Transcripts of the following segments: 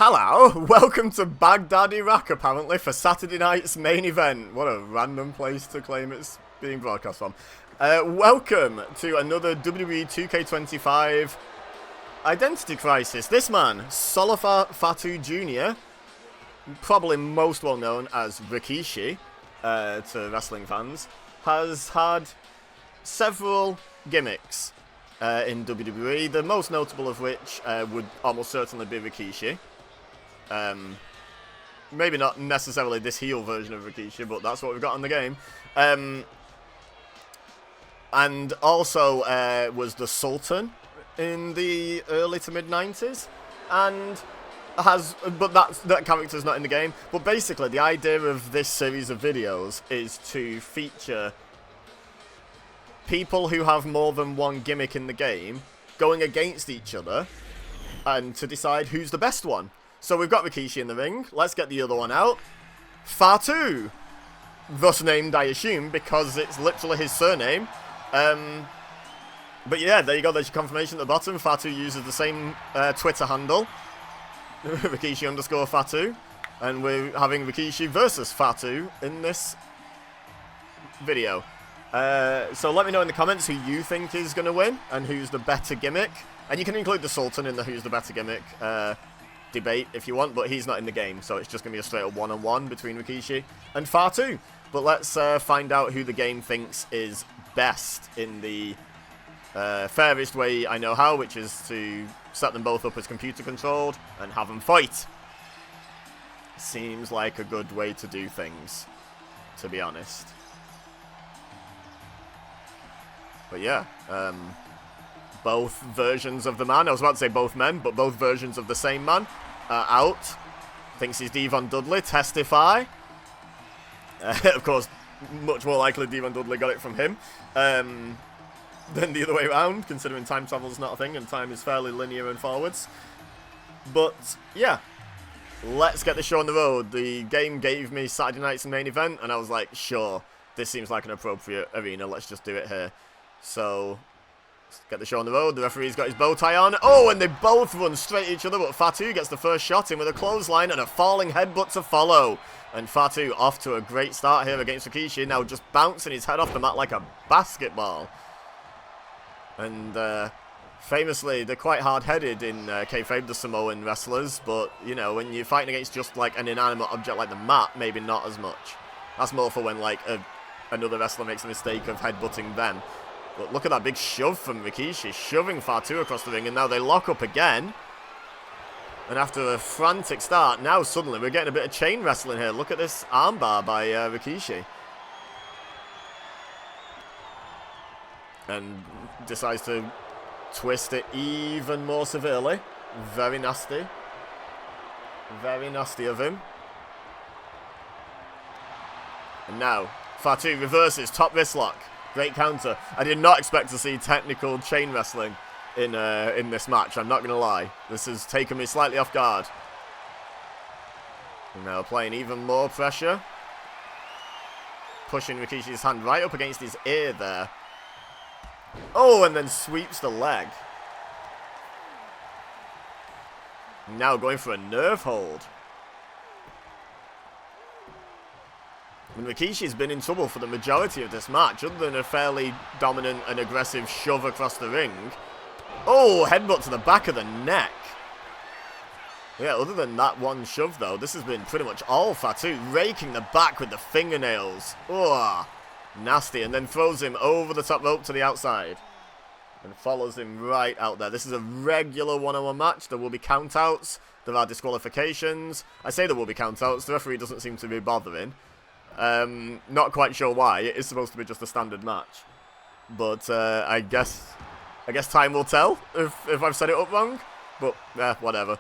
Hello, welcome to Baghdad, Iraq, apparently, for Saturday night's main event. What a random place to claim it's being broadcast from. Welcome to another WWE 2K25 Identity Crisis. This man, Fatu Jr., probably most well known as Rikishi to wrestling fans, has had several gimmicks in WWE, the most notable of which would almost certainly be Rikishi. Maybe not necessarily this heel version of Rikishi, but that's what we've got in the game. And also was the Sultan in the early to mid 90s, and but that character's not in the game. But basically, the idea of this series of videos is to feature people who have more than one gimmick in the game going against each other, and to decide who's the best one. So we've got Rikishi in the ring. Let's get the other one out. Fatu. Thus named, I assume, because it's literally his surname. But yeah, there you go. There's your confirmation at the bottom. Fatu uses the same Twitter handle. Rikishi_Fatu. And we're having Rikishi versus Fatu in this video. So let me know in the comments who you think is going to win and who's the better gimmick. And you can include the Sultan in the who's the better gimmick debate if you want, but he's not in the game, so it's just going to be a straight up one-on-one between Rikishi and Fatu. But let's find out who the game thinks is best in the fairest way I know how, which is to set them both up as computer controlled and have them fight. Seems like a good way to do things, to be honest. But yeah, both versions of the man, I was about to say both men, but both versions of the same man out. Thinks he's Devon Dudley, testify. Of course, much more likely Devon Dudley got it from him than the other way around, considering time travel is not a thing and time is fairly linear and forwards. But yeah, let's get the show on the road. The game gave me Saturday night's main event, and I was like, sure, this seems like an appropriate arena, let's just do it here. So let's get the show on the road. The referee's got his bow tie on. Oh, and they both run straight at each other, but Fatu gets the first shot in with a clothesline and a falling headbutt to follow. And Fatu off to a great start here against Rikishi, now just bouncing his head off the mat like a basketball. And famously, they're quite hard-headed in kayfabe, the Samoan wrestlers, but, you know, when you're fighting against just, like, an inanimate object like the mat, maybe not as much. That's more for when, like, another wrestler makes a mistake of headbutting them. But look at that big shove from Rikishi, shoving Fatu across the ring, and now they lock up again. And after a frantic start, now suddenly we're getting a bit of chain wrestling here. Look at this armbar by Rikishi. And decides to twist it even more severely. Very nasty. Very nasty of him. And now, Fatu reverses, top wrist lock. Great counter. I did not expect to see technical chain wrestling in this match, I'm not going to lie. This has taken me slightly off guard. And now applying even more pressure. Pushing Rikishi's hand right up against his ear there. Oh, and then sweeps the leg. Now going for a nerve hold. And Rikishi's been in trouble for the majority of this match, other than a fairly dominant and aggressive shove across the ring. Oh, headbutt to the back of the neck. Yeah, other than that one shove, though, this has been pretty much all Fatu, raking the back with the fingernails. Oh, nasty. And then throws him over the top rope to the outside. And follows him right out there. This is a regular one-on-one match. There will be countouts. There are disqualifications. I say there will be countouts. The referee doesn't seem to be bothering. Not quite sure why. It is supposed to be just a standard match. But I guess time will tell if I've set it up wrong. But whatever.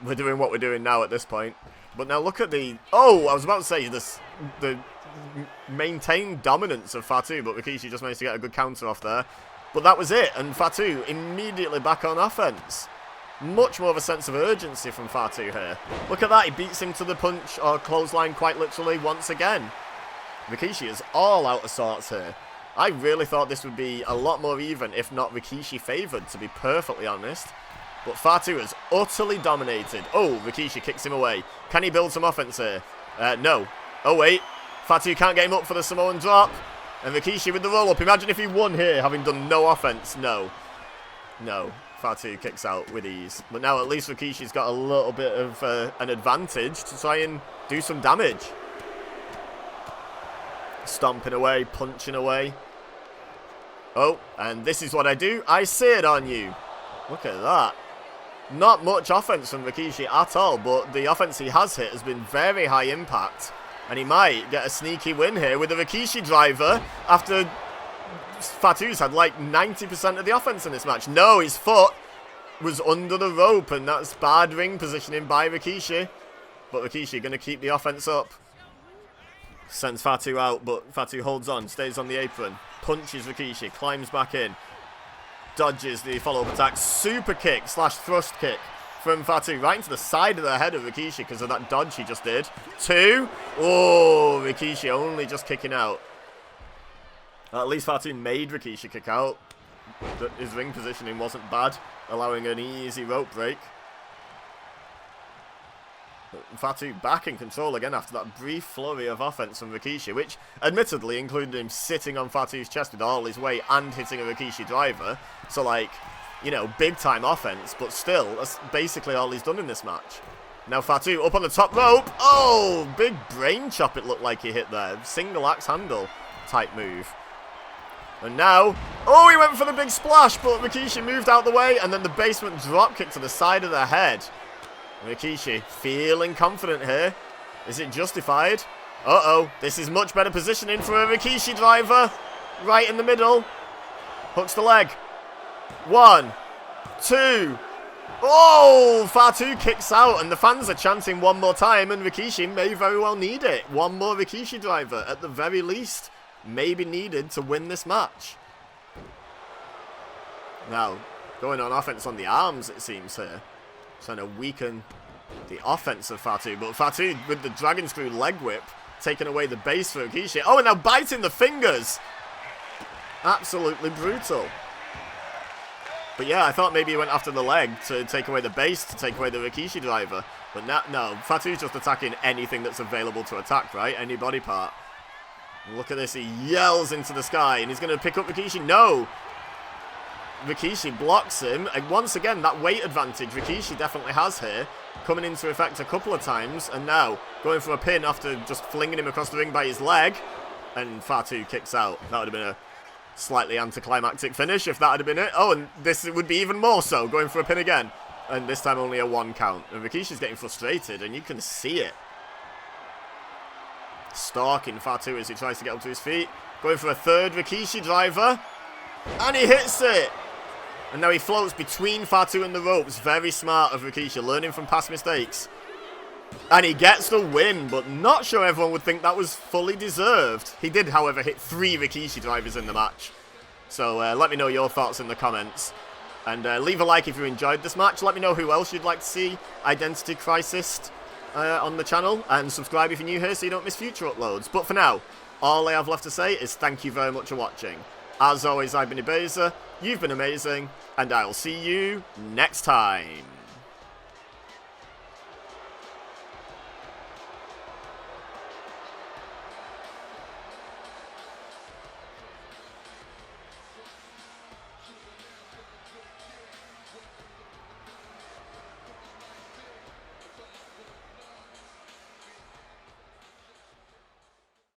We're doing what we're doing now at this point. But now look at the... Oh, I was about to say the maintained dominance of Fatu, but Rikishi just managed to get a good counter off there. But that was it, and Fatu immediately back on offense. Much more of a sense of urgency from Fatu here. Look at that, he beats him to the punch or clothesline quite literally once again. Rikishi is all out of sorts here. I really thought this would be a lot more even, if not Rikishi favoured, to be perfectly honest. But Fatu has utterly dominated. Oh, Rikishi kicks him away. Can he build some offense here? No. Oh, wait. Fatu can't get him up for the Samoan drop. And Rikishi with the roll-up. Imagine if he won here, having done no offense. No. No. Fatu kicks out with ease. But now at least Rikishi's got a little bit of an advantage to try and do some damage. Stomping away, punching away. Oh, and this is what I do. I sit on you. Look at that. Not much offense from Rikishi at all, but the offense he has hit has been very high impact. And he might get a sneaky win here with a Rikishi driver after Fatu's had like 90% of the offense in this match. No, his foot was under the rope, and that's bad ring positioning by Rikishi. But Rikishi going to keep the offense up. Sends Fatu out, but Fatu holds on, stays on the apron. Punches Rikishi, climbs back in. Dodges the follow-up attack. Super kick / thrust kick from Fatu right into the side of the head of Rikishi because of that dodge he just did. 2. Oh, Rikishi only just kicking out. At least Fatu made Rikishi kick out. His ring positioning wasn't bad, allowing an easy rope break. Fatu back in control again after that brief flurry of offense from Rikishi, which admittedly included him sitting on Fatu's chest with all his weight and hitting a Rikishi driver. So, like, you know, big time offense, but still, that's basically all he's done in this match. Now Fatu up on the top rope. Oh, big brain chop it looked like he hit there. Single axe handle type move. And now, oh, he went for the big splash, but Rikishi moved out the way, and then the basement drop kick to the side of the head. Rikishi feeling confident here. Is it justified? Uh-oh. This is much better positioning for a Rikishi driver. Right in the middle. Hooks the leg. 1, 2. Oh, Fatu kicks out, and the fans are chanting one more time, and Rikishi may very well need it. One more Rikishi driver, at the very least, may be needed to win this match. Now, going on offense on the arms, it seems here. Trying to weaken the offense of Fatu. But Fatu with the dragon screw leg whip, taking away the base for Rikishi. Oh, and now biting the fingers. Absolutely brutal. But yeah, I thought maybe he went after the leg to take away the base, to take away the Rikishi driver. But no, Fatu's just attacking anything that's available to attack, right? Any body part. Look at this, he yells into the sky, and he's going to pick up Rikishi. No! Rikishi blocks him, and once again, that weight advantage Rikishi definitely has here, coming into effect a couple of times, and now going for a pin after just flinging him across the ring by his leg, and Fatu kicks out. That would have been a slightly anticlimactic finish if that had been it. Oh, and this would be even more so, going for a pin again, and this time only a 1 count. And Rikishi's getting frustrated, and you can see it. Stalking Fatu as he tries to get up to his feet, going for a third Rikishi driver, and he hits it! And now he floats between Fatu and the ropes. Very smart of Rikishi, learning from past mistakes. And he gets the win, but not sure everyone would think that was fully deserved. He did, however, hit 3 Rikishi drivers in the match. So let me know your thoughts in the comments. And leave a like if you enjoyed this match. Let me know who else you'd like to see Identity Crisis on the channel. And subscribe if you're new here so you don't miss future uploads. But for now, all I have left to say is thank you very much for watching. As always, I've been PokÉBEZA, you've been amazing, and I'll see you next time.